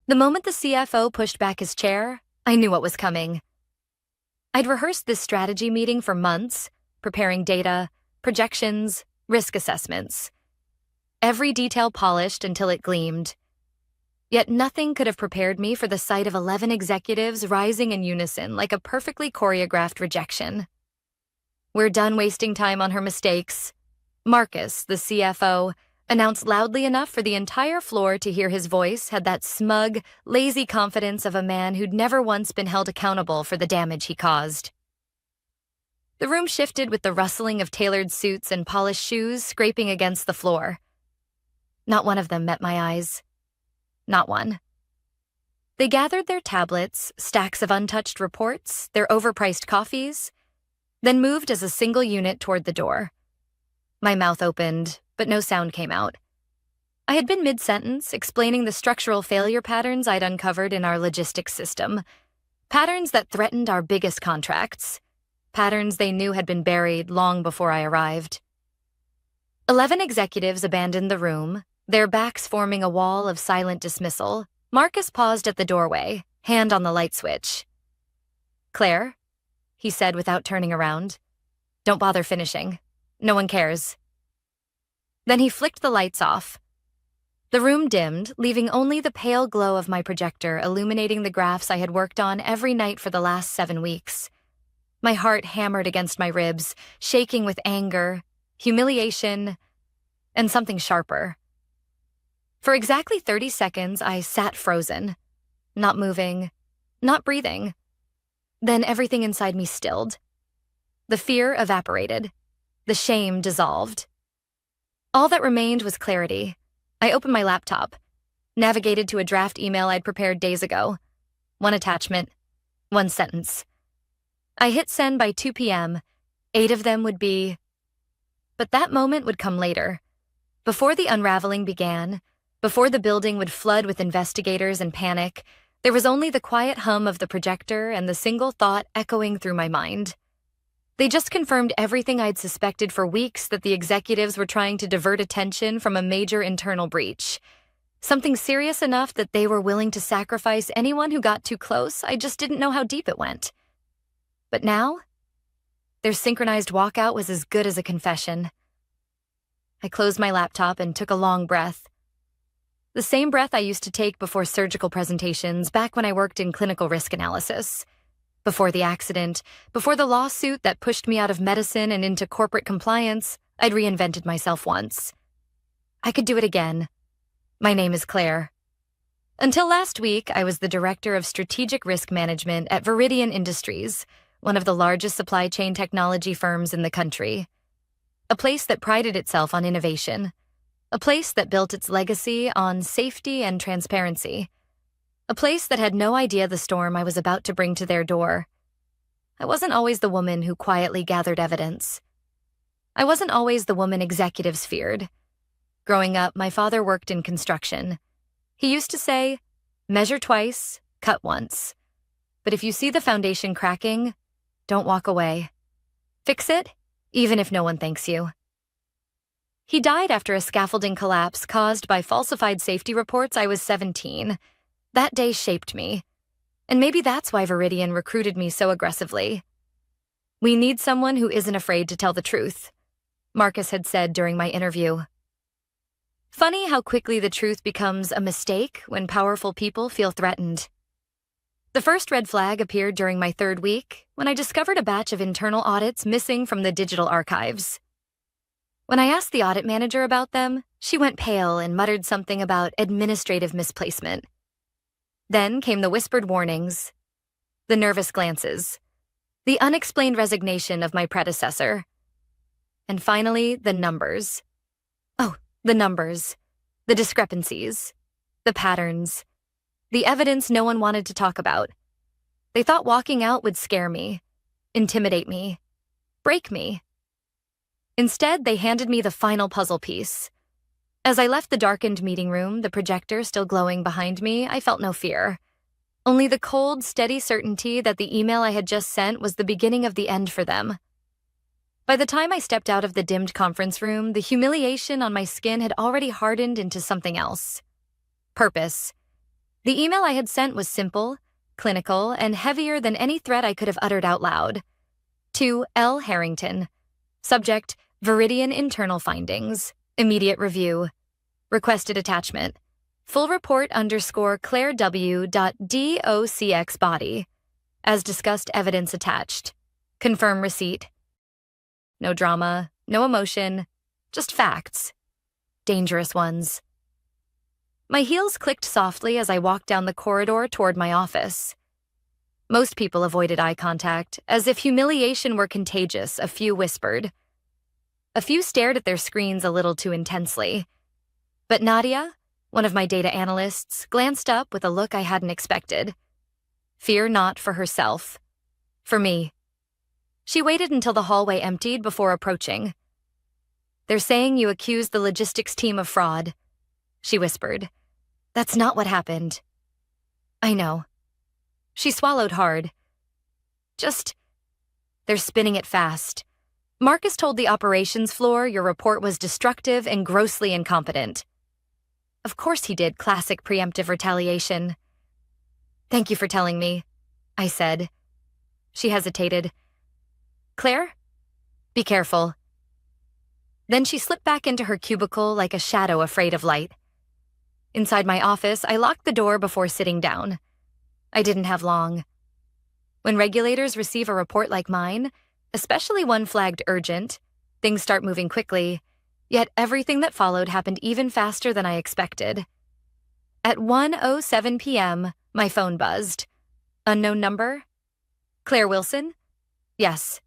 The moment the CFO pushed back his chair, I knew what was coming. I'd rehearsed this strategy meeting for months, preparing data, projections, risk assessments. Every detail polished until it gleamed. Yet nothing could have prepared me for the sight of 11 executives rising in unison like a perfectly choreographed rejection. "We're done wasting time on her mistakes," Marcus, the CFO, announced loudly enough for the entire floor to hear. His voice had that smug, lazy confidence of a man who'd never once been held accountable for the damage he caused. The room shifted with the rustling of tailored suits and polished shoes scraping against the floor. Not one of them met my eyes. Not one. They gathered their tablets, stacks of untouched reports, their overpriced coffees, then moved as a single unit toward the door. My mouth opened, but no sound came out. I had been mid-sentence, explaining the structural failure patterns I'd uncovered in our logistics system, patterns that threatened our biggest contracts, patterns they knew had been buried long before I arrived. 11 executives abandoned the room, their backs forming a wall of silent dismissal. Marcus paused at the doorway, hand on the light switch. "Claire," he said without turning around, "don't bother finishing. No one cares." Then he flicked the lights off. The room dimmed, leaving only the pale glow of my projector illuminating the graphs I had worked on every night for the last 7 weeks. My heart hammered against my ribs, shaking with anger, humiliation, and something sharper. For exactly 30 seconds, I sat frozen, not moving, not breathing. Then everything inside me stilled. The fear evaporated. The shame dissolved. All that remained was clarity. I opened my laptop, navigated to a draft email I'd prepared days ago. One attachment, one sentence. I hit send by 2 p.m. 8 of them would be... But that moment would come later. Before the unraveling began, before the building would flood with investigators and panic, there was only the quiet hum of the projector and the single thought echoing through my mind. They just confirmed everything I'd suspected for weeks, that the executives were trying to divert attention from a major internal breach. Something serious enough that they were willing to sacrifice anyone who got too close. I just didn't know how deep it went. But now, their synchronized walkout was as good as a confession. I closed my laptop and took a long breath. The same breath I used to take before surgical presentations back when I worked in clinical risk analysis. Before the accident, before the lawsuit that pushed me out of medicine and into corporate compliance, I'd reinvented myself once. I could do it again. My name is Claire. Until last week, I was the director of strategic risk management at Viridian Industries, one of the largest supply chain technology firms in the country. A place that prided itself on innovation. A place that built its legacy on safety and transparency. A place that had no idea the storm I was about to bring to their door. I wasn't always the woman who quietly gathered evidence. I wasn't always the woman executives feared. Growing up, my father worked in construction. He used to say, "Measure twice, cut once. But if you see the foundation cracking, don't walk away. Fix it, even if no one thanks you." He died after a scaffolding collapse caused by falsified safety reports. I was 17. That day shaped me. And maybe that's why Viridian recruited me so aggressively. "We need someone who isn't afraid to tell the truth," Marcus had said during my interview. Funny how quickly the truth becomes a mistake when powerful people feel threatened. The first red flag appeared during my 3rd week when I discovered a batch of internal audits missing from the digital archives. When I asked the audit manager about them, she went pale and muttered something about administrative misplacement. Then came the whispered warnings, the nervous glances, the unexplained resignation of my predecessor, and finally, the numbers. Oh, the numbers, the discrepancies, the patterns, the evidence no one wanted to talk about. They thought walking out would scare me, intimidate me, break me. Instead, they handed me the final puzzle piece. As I left the darkened meeting room, the projector still glowing behind me, I felt no fear. Only the cold, steady certainty that the email I had just sent was the beginning of the end for them. By the time I stepped out of the dimmed conference room, the humiliation on my skin had already hardened into something else. Purpose. The email I had sent was simple, clinical, and heavier than any threat I could have uttered out loud. To L. Harrington. Subject, Viridian internal findings. Immediate review. Requested attachment. Full report _ Claire W.docx body. As discussed, evidence attached. Confirm receipt. No drama, no emotion, just facts. Dangerous ones. My heels clicked softly as I walked down the corridor toward my office. Most people avoided eye contact, as if humiliation were contagious, a few whispered. A few stared at their screens a little too intensely. But Nadia, one of my data analysts, glanced up with a look I hadn't expected. Fear not for herself. For me. She waited until the hallway emptied before approaching. They're saying you accused the logistics team of fraud, she whispered. That's not what happened. I know. She swallowed hard. They're spinning it fast. Marcus told the operations floor your report was destructive and grossly incompetent. Of course he did, classic preemptive retaliation. Thank you for telling me, I said. She hesitated. Claire? Be careful. Then she slipped back into her cubicle like a shadow afraid of light. Inside my office, I locked the door before sitting down. I didn't have long. When regulators receive a report like mine, especially one flagged urgent, things start moving quickly, yet everything that followed happened even faster than I expected. At 1:07 p.m., my phone buzzed. Unknown number? Claire Wilson? Yes.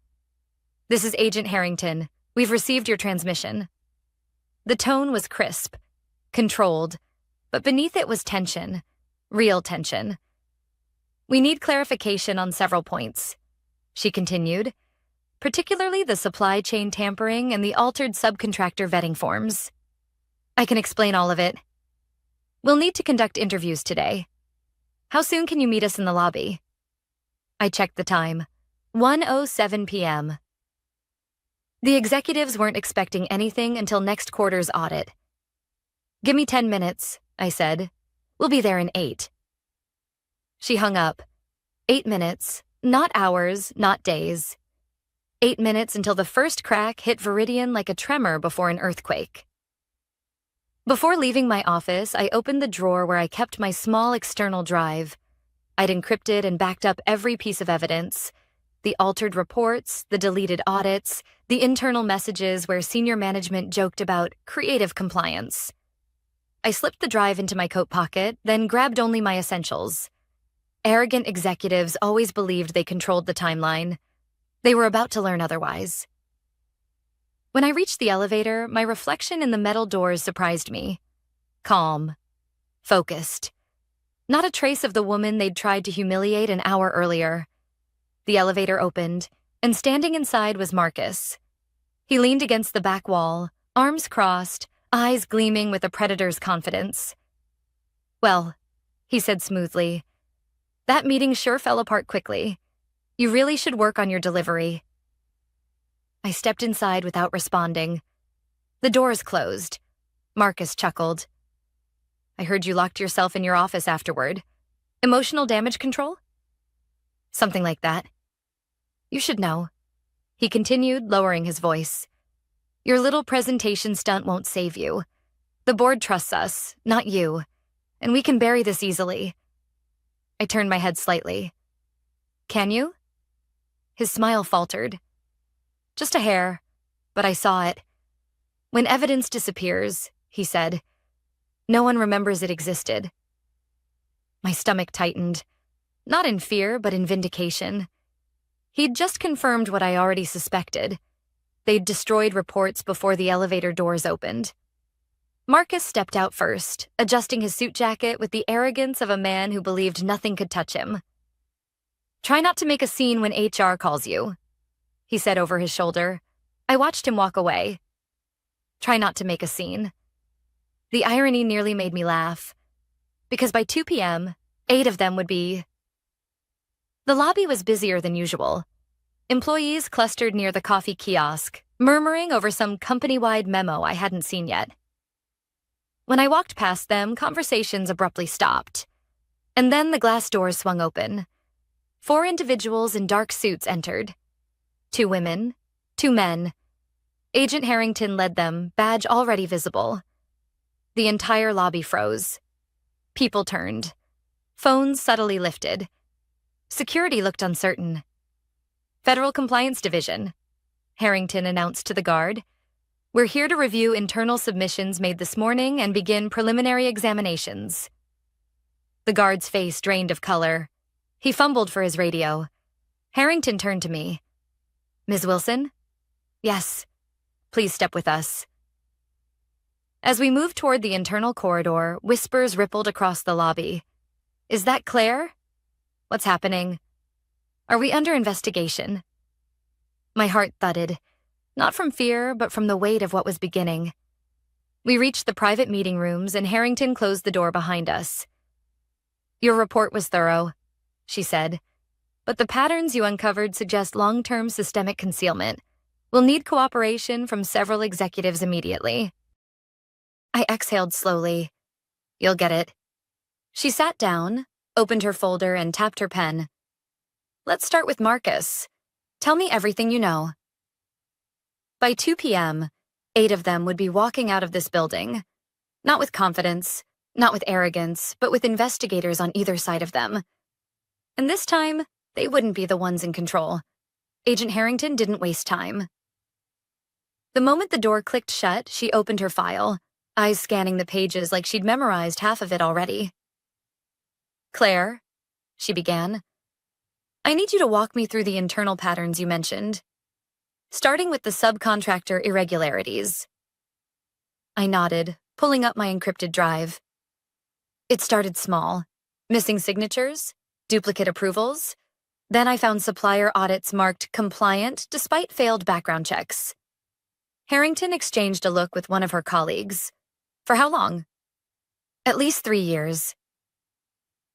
This is Agent Harrington. We've received your transmission. The tone was crisp, controlled, but beneath it was tension, real tension. We need clarification on several points, she continued, particularly the supply chain tampering and the altered subcontractor vetting forms. I can explain all of it. We'll need to conduct interviews today. How soon can you meet us in the lobby? I checked the time. 1:07 p.m. The executives weren't expecting anything until next quarter's audit. Give me 10 minutes, I said. We'll be there in 8. She hung up. 8 minutes, not hours, not days. 8 minutes until the first crack hit Viridian like a tremor before an earthquake. Before leaving my office, I opened the drawer where I kept my small external drive. I'd encrypted and backed up every piece of evidence. The altered reports, the deleted audits, the internal messages where senior management joked about creative compliance. I slipped the drive into my coat pocket, then grabbed only my essentials. Arrogant executives always believed they controlled the timeline. They were about to learn otherwise. When I reached the elevator, my reflection in the metal doors surprised me. Calm. Focused. Not a trace of the woman they'd tried to humiliate an hour earlier. The elevator opened, and standing inside was Marcus. He leaned against the back wall, arms crossed, eyes gleaming with a predator's confidence. Well, he said smoothly, that meeting sure fell apart quickly. You really should work on your delivery. I stepped inside without responding. The doors closed. Marcus chuckled. I heard you locked yourself in your office afterward. Emotional damage control? Something like that. You should know. He continued, lowering his voice. Your little presentation stunt won't save you. The board trusts us, not you, and we can bury this easily. I turned my head slightly. Can you? His smile faltered. Just a hair, but I saw it. When evidence disappears, he said, no one remembers it existed. My stomach tightened, not in fear, but in vindication. He'd just confirmed what I already suspected. They'd destroyed reports before the elevator doors opened. Marcus stepped out first, adjusting his suit jacket with the arrogance of a man who believed nothing could touch him. Try not to make a scene when HR calls you, he said over his shoulder. I watched him walk away. Try not to make a scene. The irony nearly made me laugh, because by 2 p.m., 8 of them would be. The lobby was busier than usual. Employees clustered near the coffee kiosk, murmuring over some company-wide memo I hadn't seen yet. When I walked past them, conversations abruptly stopped. And then the glass doors swung open. 4 individuals in dark suits entered. 2 women, 2 men. Agent Harrington led them, badge already visible. The entire lobby froze. People turned. Phones subtly lifted. Security looked uncertain. Federal Compliance Division, Harrington announced to the guard. We're here to review internal submissions made this morning and begin preliminary examinations. The guard's face drained of color. He fumbled for his radio. Harrington turned to me. Ms. Wilson? Yes. Please step with us. As we moved toward the internal corridor, whispers rippled across the lobby. Is that Claire? What's happening? Are we under investigation? My heart thudded, not from fear, but from the weight of what was beginning. We reached the private meeting rooms, and Harrington closed the door behind us. Your report was thorough, she said, but the patterns you uncovered suggest long-term systemic concealment. We'll need cooperation from several executives immediately. I exhaled slowly. You'll get it. She sat down, opened her folder, and tapped her pen. Let's start with Marcus. Tell me everything you know. By 2 p.m., 8 of them would be walking out of this building. Not with confidence, not with arrogance, but with investigators on either side of them. And this time, they wouldn't be the ones in control. Agent Harrington didn't waste time. The moment the door clicked shut, she opened her file, eyes scanning the pages like she'd memorized half of it already. Claire, she began, I need you to walk me through the internal patterns you mentioned, starting with the subcontractor irregularities. I nodded, pulling up my encrypted drive. It started small, missing signatures, duplicate approvals. Then I found supplier audits marked compliant despite failed background checks. Harrington exchanged a look with one of her colleagues. For how long? At least 3 years.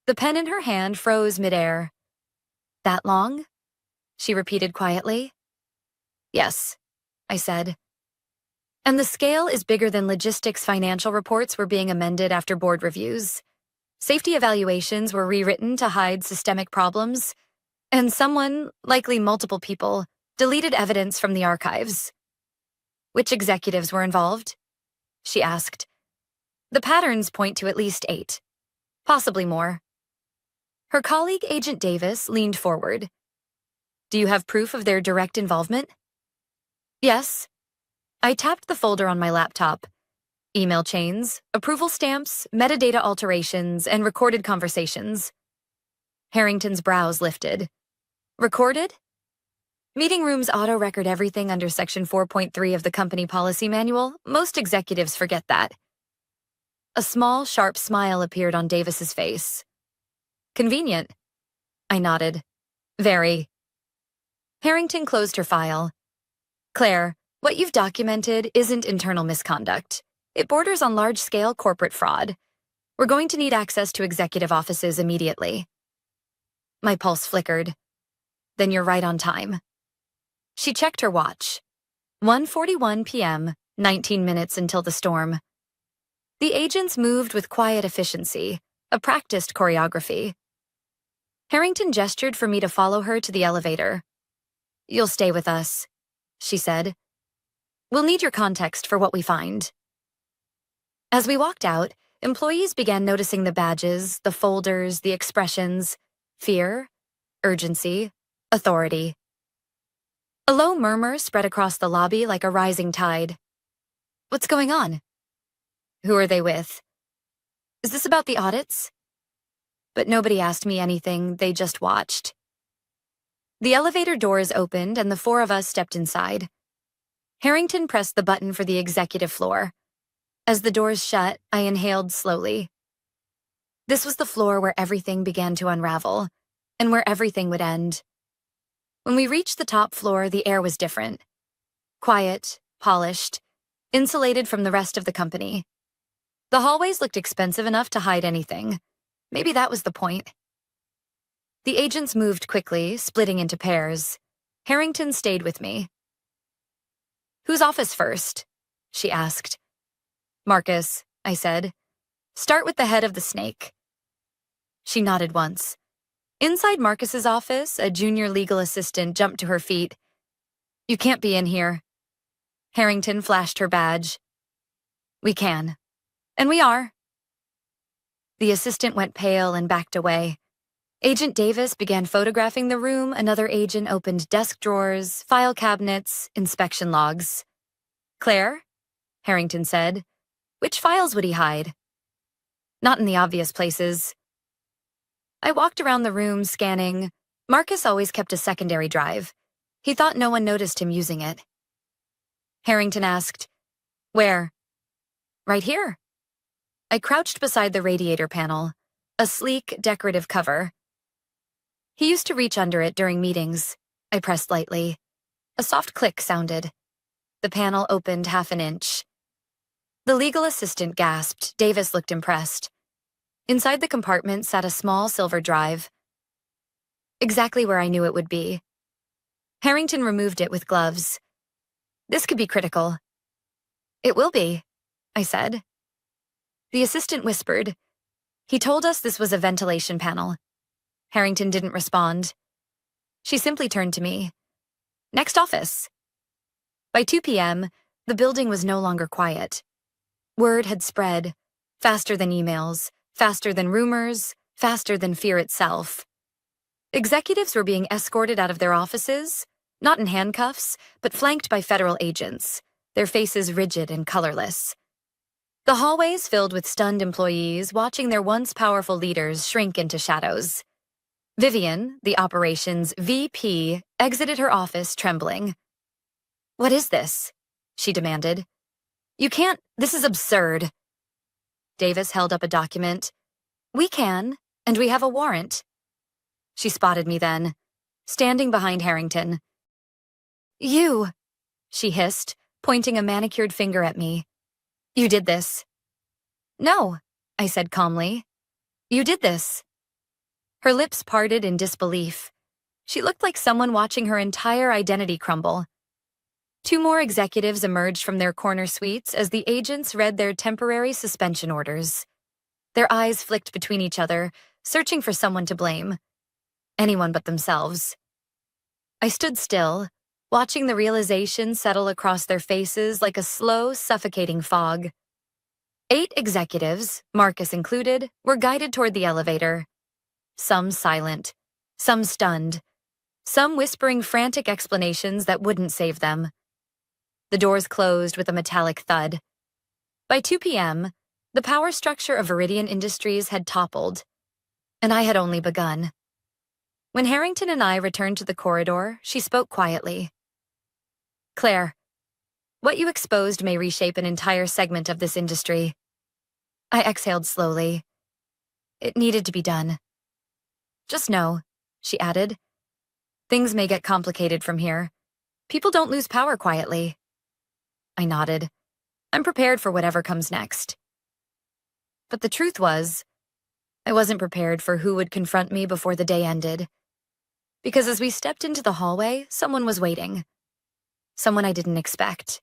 The pen in her hand froze midair. That long? She repeated quietly. Yes, I said. And the scale is bigger than logistics financial reports were being amended after board reviews. Safety evaluations were rewritten to hide systemic problems, and someone, likely multiple people, deleted evidence from the archives. Which executives were involved? She asked. The patterns point to at least 8, possibly more. Her colleague, Agent Davis, leaned forward. Do you have proof of their direct involvement? Yes. I tapped the folder on my laptop. Email chains, approval stamps, metadata alterations, and recorded conversations. Harrington's brows lifted. Recorded? Meeting rooms auto-record everything under Section 4.3 of the company policy manual. Most executives forget that. A small, sharp smile appeared on Davis's face. Convenient. I nodded. Very. Harrington closed her file. Claire, what you've documented isn't internal misconduct. It borders on large-scale corporate fraud. We're going to need access to executive offices immediately. My pulse flickered. Then you're right on time. She checked her watch. 1:41 p.m., 19 minutes until the storm. The agents moved with quiet efficiency, a practiced choreography. Harrington gestured for me to follow her to the elevator. You'll stay with us, she said. We'll need your context for what we find. As we walked out, employees began noticing the badges, the folders, the expressions, fear, urgency, authority. A low murmur spread across the lobby like a rising tide. What's going on? Who are they with? Is this about the audits? But nobody asked me anything, they just watched. The elevator doors opened and the 4 of us stepped inside. Harrington pressed the button for the executive floor. As the doors shut, I inhaled slowly. This was the floor where everything began to unravel, and where everything would end. When we reached the top floor, the air was different. Quiet, polished, insulated from the rest of the company. The hallways looked expensive enough to hide anything. Maybe that was the point. The agents moved quickly, splitting into pairs. Harrington stayed with me. Whose office first? She asked. Marcus, I said. Start with the head of the snake. She nodded once. Inside Marcus's office, a junior legal assistant jumped to her feet. "You can't be in here." Harrington flashed her badge. "We can. And we are." The assistant went pale and backed away. Agent Davis began photographing the room. Another agent opened desk drawers, file cabinets, inspection logs. "Claire?" Harrington said. "Which files would he hide?" "Not in the obvious places." I walked around the room, scanning. Marcus always kept a secondary drive. He thought no one noticed him using it. Harrington asked, "Where?" "Right here." I crouched beside the radiator panel, a sleek, decorative cover. He used to reach under it during meetings. I pressed lightly. A soft click sounded. The panel opened half an inch. The legal assistant gasped. Davis looked impressed. Inside the compartment sat a small silver drive. Exactly where I knew it would be. Harrington removed it with gloves. "This could be critical." "It will be," I said. The assistant whispered. "He told us this was a ventilation panel." Harrington didn't respond. She simply turned to me. "Next office." By 2 p.m., the building was no longer quiet. Word had spread, faster than emails, faster than rumors, faster than fear itself. Executives were being escorted out of their offices, not in handcuffs, but flanked by federal agents, their faces rigid and colorless. The hallways filled with stunned employees watching their once powerful leaders shrink into shadows. Vivian, the operations VP, exited her office trembling. "What is this?" she demanded. "You can't, this is absurd." Davis held up a document. "We can, and we have a warrant." She spotted me then, standing behind Harrington. "You," she hissed, pointing a manicured finger at me. "You did this." "No," I said calmly. "You did this." Her lips parted in disbelief. She looked like someone watching her entire identity crumble. 2 more executives emerged from their corner suites as the agents read their temporary suspension orders. Their eyes flicked between each other, searching for someone to blame. Anyone but themselves. I stood still, watching the realization settle across their faces like a slow, suffocating fog. 8 executives, Marcus included, were guided toward the elevator. Some silent, some stunned, some whispering frantic explanations that wouldn't save them. The doors closed with a metallic thud. By 2 p.m., the power structure of Viridian Industries had toppled, and I had only begun. When Harrington and I returned to the corridor, she spoke quietly. "Claire, what you exposed may reshape an entire segment of this industry." I exhaled slowly. It needed to be done. "Just know," she added, "things may get complicated from here. People don't lose power quietly." I nodded. I'm prepared for whatever comes next. But the truth was, I wasn't prepared for who would confront me before the day ended. Because as we stepped into the hallway, someone was waiting. Someone I didn't expect.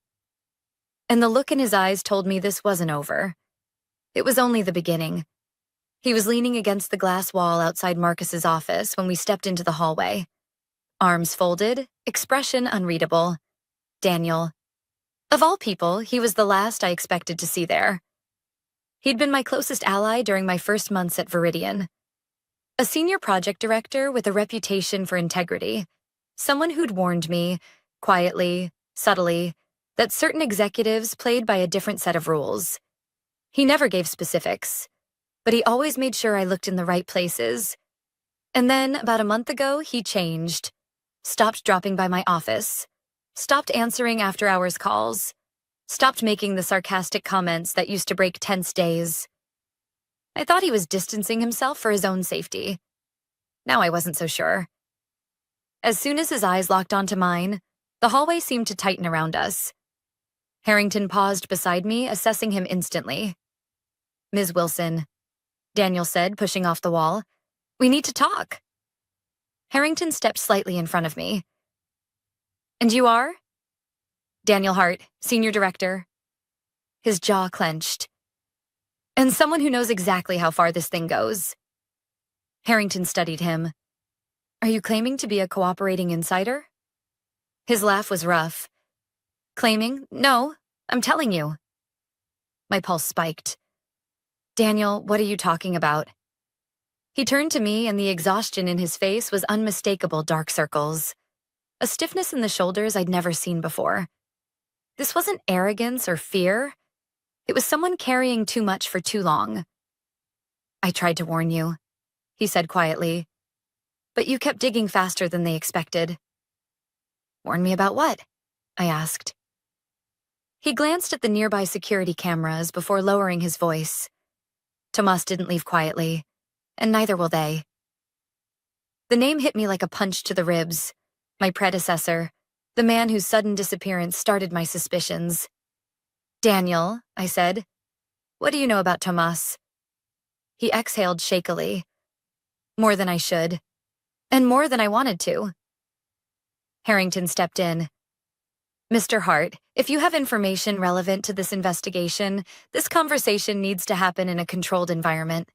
And the look in his eyes told me this wasn't over. It was only the beginning. He was leaning against the glass wall outside Marcus's office when we stepped into the hallway. Arms folded, expression unreadable. Daniel. Of all people, he was the last I expected to see there. He'd been my closest ally during my first months at Viridian. A senior project director with a reputation for integrity. Someone who'd warned me, quietly, subtly, that certain executives played by a different set of rules. He never gave specifics, but he always made sure I looked in the right places. And then, about a month ago, he changed. Stopped dropping by my office. Stopped answering after-hours calls. Stopped making the sarcastic comments that used to break tense days. I thought he was distancing himself for his own safety. Now I wasn't so sure. As soon as his eyes locked onto mine, the hallway seemed to tighten around us. Harrington paused beside me, assessing him instantly. "Ms. Wilson," Daniel said, pushing off the wall. "We need to talk." Harrington stepped slightly in front of me. "And you are?" "Daniel Hart, Senior Director." His jaw clenched. "And someone who knows exactly how far this thing goes." Harrington studied him. Are you claiming to be a cooperating insider? His laugh was rough. Claiming? No, I'm telling you. My pulse spiked. Daniel, what are you talking about? He turned to me, and the exhaustion in his face was unmistakable dark circles. A stiffness in the shoulders I'd never seen before. This wasn't arrogance or fear. It was someone carrying too much for too long. I tried to warn you, he said quietly, but you kept digging faster than they expected. Warn me about what? I asked. He glanced at the nearby security cameras before lowering his voice. Tomas didn't leave quietly, and neither will they. The name hit me like a punch to the ribs. My predecessor, the man whose sudden disappearance started my suspicions. Daniel, I said, what do you know about Tomas? He exhaled shakily. More than I should, and more than I wanted to. Harrington stepped in. Mr. Hart, if you have information relevant to this investigation, this conversation needs to happen in a controlled environment.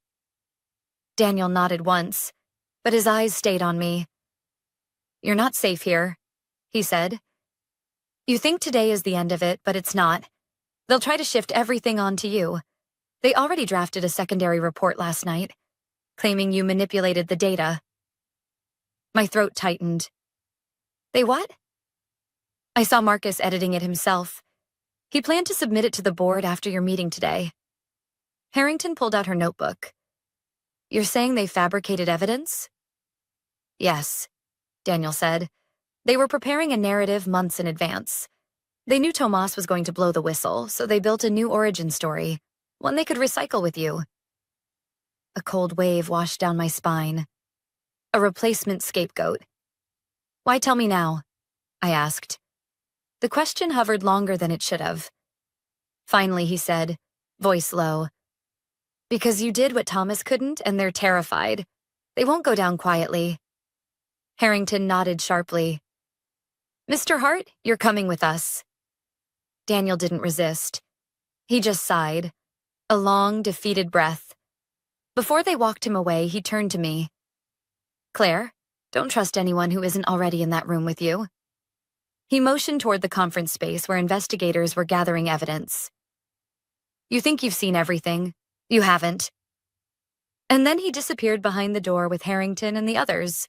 Daniel nodded once, but his eyes stayed on me. You're not safe here, he said. You think today is the end of it, but it's not. They'll try to shift everything onto you. They already drafted a secondary report last night, claiming you manipulated the data. My throat tightened. They what? I saw Marcus editing it himself. He planned to submit it to the board after your meeting today. Harrington pulled out her notebook. You're saying they fabricated evidence? Yes, Daniel said. They were preparing a narrative months in advance. They knew Tomas was going to blow the whistle, so they built a new origin story, one they could recycle with you. A cold wave washed down my spine. A replacement scapegoat. Why tell me now? I asked. The question hovered longer than it should have. Finally, he said, voice low. Because you did what Thomas couldn't, and they're terrified. They won't go down quietly. Harrington nodded sharply. Mr. Hart, you're coming with us. Daniel didn't resist. He just sighed. A long, defeated breath. Before they walked him away, he turned to me. Claire, don't trust anyone who isn't already in that room with you. He motioned toward the conference space where investigators were gathering evidence. You think you've seen everything. You haven't. And then he disappeared behind the door with Harrington and the others.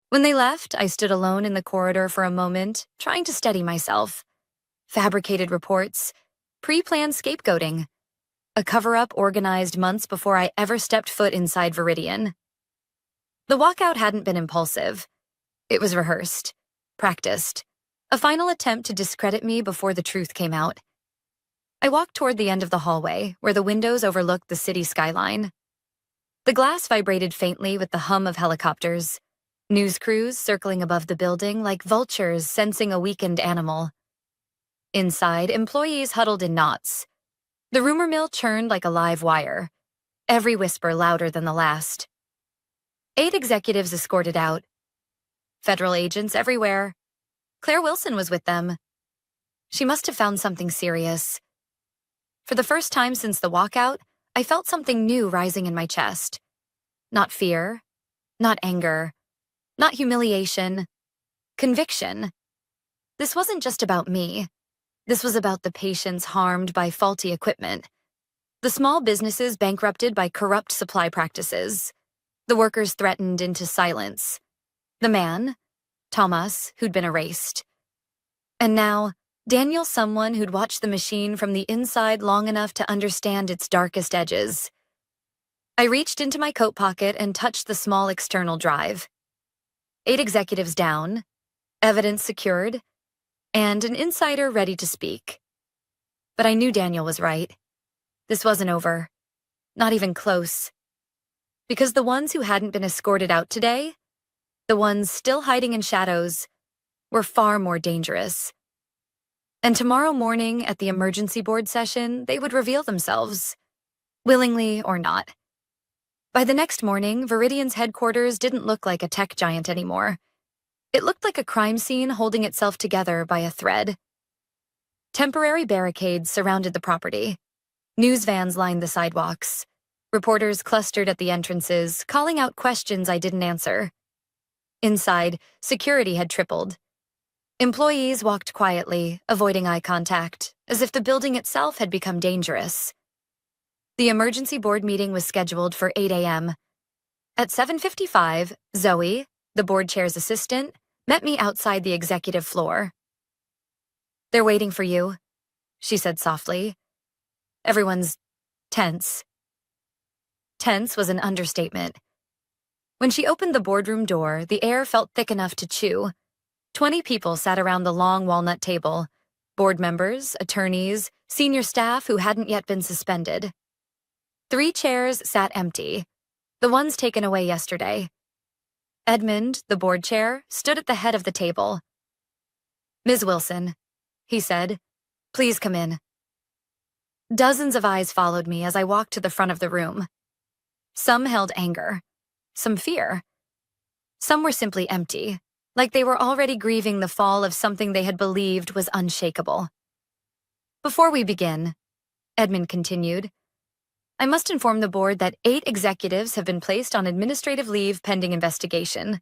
When they left, I stood alone in the corridor for a moment, trying to steady myself. Fabricated reports, pre-planned scapegoating, a cover-up organized months before I ever stepped foot inside Viridian. The walkout hadn't been impulsive. It was rehearsed, practiced, a final attempt to discredit me before the truth came out. I walked toward the end of the hallway, where the windows overlooked the city skyline. The glass vibrated faintly with the hum of helicopters, news crews circling above the building like vultures sensing a weakened animal. Inside, employees huddled in knots. The rumor mill churned like a live wire, every whisper louder than the last. 8 executives escorted out. Federal agents everywhere. Claire Wilson was with them. She must have found something serious. For the first time since the walkout, I felt something new rising in my chest. Not fear, not anger, not humiliation, conviction. This wasn't just about me. This was about the patients harmed by faulty equipment, the small businesses bankrupted by corrupt supply practices, the workers threatened into silence, the man, Tomas, who'd been erased. And now, Daniel, someone who'd watched the machine from the inside long enough to understand its darkest edges. I reached into my coat pocket and touched the small external drive. 8 executives down, evidence secured, and an insider ready to speak. But I knew Daniel was right. This wasn't over. Not even close. Because the ones who hadn't been escorted out today, the ones still hiding in shadows, were far more dangerous. And tomorrow morning at the emergency board session, they would reveal themselves, willingly or not. By the next morning, Viridian's headquarters didn't look like a tech giant anymore. It looked like a crime scene holding itself together by a thread. Temporary barricades surrounded the property. News vans lined the sidewalks. Reporters clustered at the entrances, calling out questions I didn't answer. Inside, security had tripled. Employees walked quietly, avoiding eye contact, as if the building itself had become dangerous. The emergency board meeting was scheduled for 8 a.m. At 7:55, Zoe, the board chair's assistant, met me outside the executive floor. "They're waiting for you," she said softly. Everyone's tense. Tense was an understatement. When she opened the boardroom door, the air felt thick enough to chew. 20 people sat around the long walnut table. Board members, attorneys, senior staff who hadn't yet been suspended. 3 chairs sat empty, the ones taken away yesterday. Edmund, the board chair, stood at the head of the table. "Ms. Wilson," he said, "please come in." Dozens of eyes followed me as I walked to the front of the room. Some held anger, some fear. Some were simply empty, like they were already grieving the fall of something they had believed was unshakable. "Before we begin," Edmund continued, "I must inform the board that 8 executives have been placed on administrative leave pending investigation.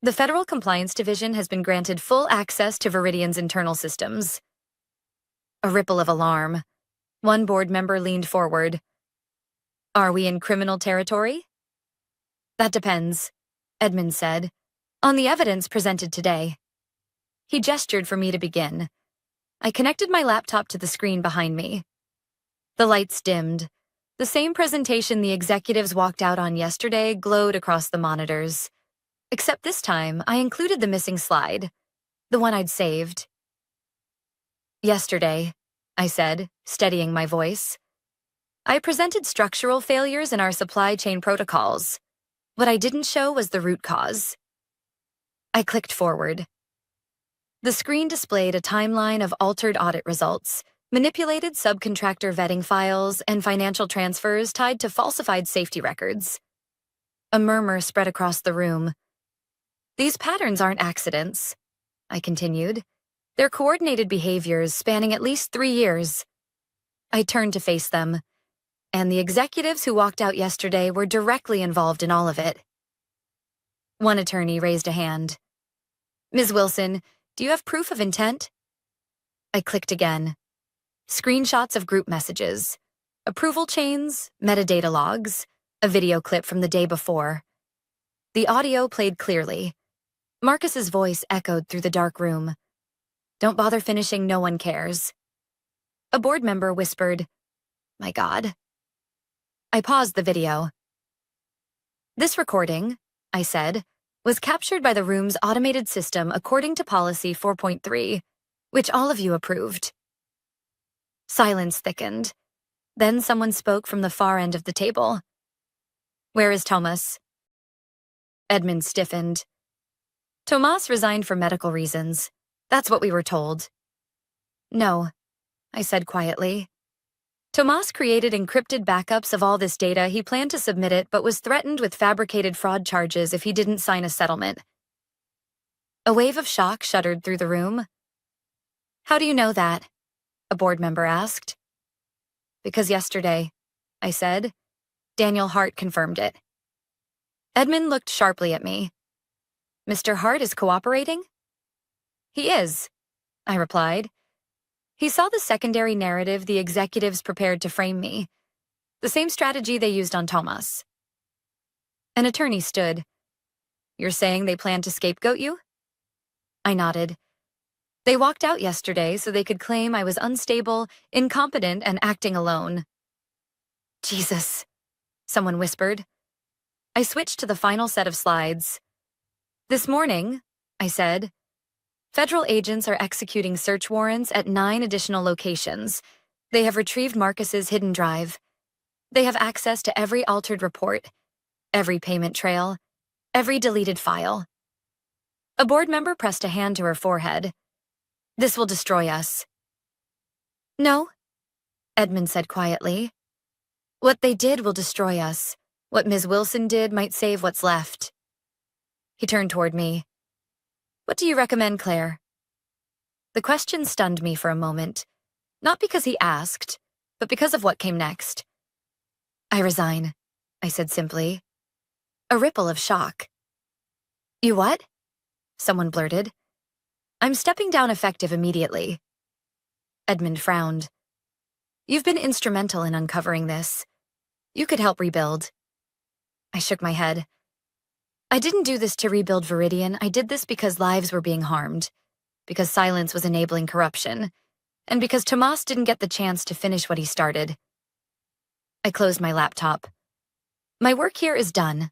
The Federal Compliance Division has been granted full access to Viridian's internal systems." A ripple of alarm. One board member leaned forward. "Are we in criminal territory?" "That depends," Edmund said, "on the evidence presented today." He gestured for me to begin. I connected my laptop to the screen behind me. The lights dimmed. The same presentation the executives walked out on yesterday glowed across the monitors. Except this time, I included the missing slide, the one I'd saved. "Yesterday," I said, steadying my voice, "I presented structural failures in our supply chain protocols. What I didn't show was the root cause." I clicked forward. The screen displayed a timeline of altered audit results, manipulated subcontractor vetting files, and financial transfers tied to falsified safety records. A murmur spread across the room. "These patterns aren't accidents," I continued. "They're coordinated behaviors spanning at least 3 years." I turned to face them, and the executives who walked out yesterday were directly involved in all of it. One attorney raised a hand. "Ms. Wilson, do you have proof of intent?" I clicked again. Screenshots of group messages, approval chains, metadata logs, a video clip from the day before. The audio played clearly. Marcus's voice echoed through the dark room. "Don't bother finishing, no one cares." A board member whispered, "My God." I paused the video. "This recording," I said, "was captured by the room's automated system according to Policy 4.3, which all of you approved." Silence thickened. Then someone spoke from the far end of the table. "Where is Thomas?" Edmund stiffened. "Tomas resigned for medical reasons. That's what we were told." "No," I said quietly. "Tomas created encrypted backups of all this data. He planned to submit it, but was threatened with fabricated fraud charges if he didn't sign a settlement." A wave of shock shuddered through the room. "How do you know that?" a board member asked. "Because yesterday," I said. Daniel Hart confirmed it. Edmund looked sharply at me. "Mr. Hart is cooperating?" "He is," I replied. He saw the secondary narrative the executives prepared to frame me, the same strategy they used on Thomas. An attorney stood. "You're saying they plan to scapegoat you?" I nodded. "They walked out yesterday so they could claim I was unstable, incompetent, and acting alone." "Jesus," someone whispered. I switched to the final set of slides. "This morning," I said, "federal agents are executing search warrants at 9 additional locations. They have retrieved Marcus's hidden drive. They have access to every altered report, every payment trail, every deleted file." A board member pressed a hand to her forehead. "This will destroy us." "No," Edmund said quietly. "What they did will destroy us. What Ms. Wilson did might save what's left." He turned toward me. "What do you recommend, Claire?" The question stunned me for a moment, not because he asked, but because of what came next. I resign, I said simply. A ripple of shock. You what? Someone blurted. I'm stepping down effective immediately. Edmund frowned. You've been instrumental in uncovering this. You could help rebuild. I shook my head. I didn't do this to rebuild Viridian. I did this because lives were being harmed, because silence was enabling corruption, and because Tomas didn't get the chance to finish what he started. I closed my laptop. My work here is done.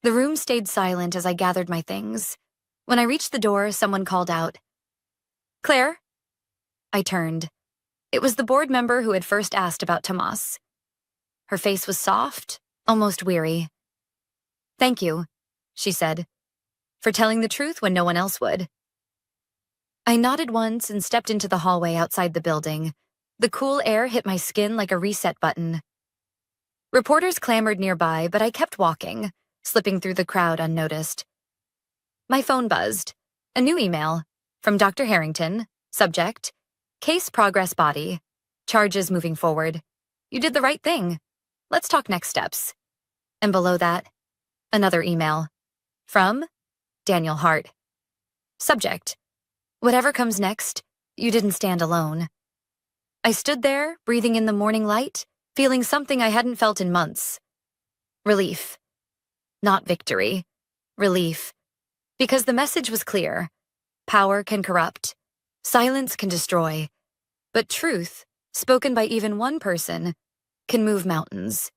The room stayed silent as I gathered my things. When I reached the door, someone called out, Claire? I turned. It was the board member who had first asked about Tomas. Her face was soft, almost weary. Thank you, she said, for telling the truth when no one else would. I nodded once and stepped into the hallway outside the building. The cool air hit my skin like a reset button. Reporters clamored nearby, but I kept walking, slipping through the crowd unnoticed. My phone buzzed. A new email from Dr. Harrington. Subject, case progress body. Charges moving forward. You did the right thing. Let's talk next steps. And below that, another email from Daniel Hart. Subject, whatever comes next, you didn't stand alone. I stood there, breathing in the morning light, feeling something I hadn't felt in months. Relief. Not victory. Relief. Because the message was clear. Power can corrupt. Silence can destroy. But truth, spoken by even one person, can move mountains.